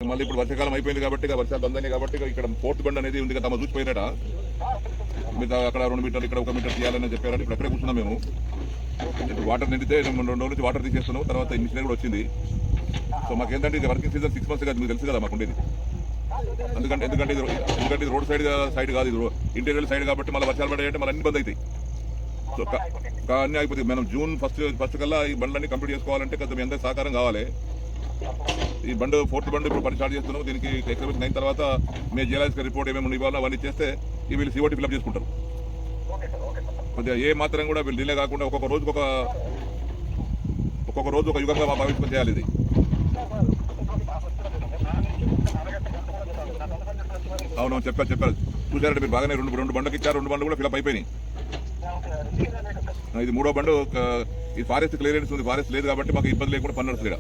మళ్ళీ ఇప్పుడు వర్షాకాలం అయిపోయింది కాబట్టి వర్షాలు బంద్ కాబట్టి ఇక్కడ ఫోర్త్ బండ్ అనేది ఉంది కదా, తమ చూసిపోయినట మీరు అక్కడ 2 మీటర్లు ఇక్కడ 1 మీటర్ తీయాలని చెప్పారని ఇప్పుడు ఎక్కడే కూర్చున్నాం మేము. ఇప్పుడు వాటర్ నిండితే 2 రోజుల నుంచి వాటర్ తీసేస్తున్నాం. తర్వాత మిషన్ కూడా వచ్చింది. సో మాకేంటంటే ఇది వర్కింగ్ సీజన్ 6 మంత్స్ కాదు, మీకు తెలుసు కదా మాకు ఉండేది. ఎందుకంటే ఇది రోడ్ సైడ్ కాదు, ఇది ఇంటీరియర్ సైడ్ కాబట్టి మళ్ళీ వర్షాలు పడాయంటే మళ్ళీ అన్ని బంద్ అవుతాయి. సో అన్నీ అయిపోతుంది. మనం జూన్ ఫస్ట్ కల్లా ఈ బండ్లన్నీ కంప్లీట్ చేసుకోవాలంటే కొంచెం మీ అందరి సహకారం కావాలి. ఈ బండ్ ఫోర్త్ బండ్ ఇప్పుడు పని స్టార్ట్ చేస్తున్నాం. దీనికి ఎక్స్పెక్ట్ అయిన తర్వాత మేము జిఎల్ఐసి రిపోర్ట్ ఏమేమి ఇవ్వాలో అవన్నీ చేస్తే ఈ వీళ్ళు సిఓటీ ఫిల్అప్ చేసుకుంటారు. కొద్దిగా ఏ మాత్రం కూడా వీళ్ళు డిలే కాకుండా ఒక్కొక్క రోజు ఒక యుగంగా భావించుకొని చేయాలి. ఇది అవును చెప్పారు చూసారంటే మీరు బాగానే రెండు బండ్లకి ఇచ్చారు. 2 బండ్లు కూడా ఫిల్అప్ అయిపోయినాయి. ఇది 3వ బండు. ఈ ఫారెస్ట్ క్లియరెన్స్ ఉంది, ఫారెస్ట్ లేదు కాబట్టి మాకు ఇబ్బంది లేకుండా పని నడుస్తుంది.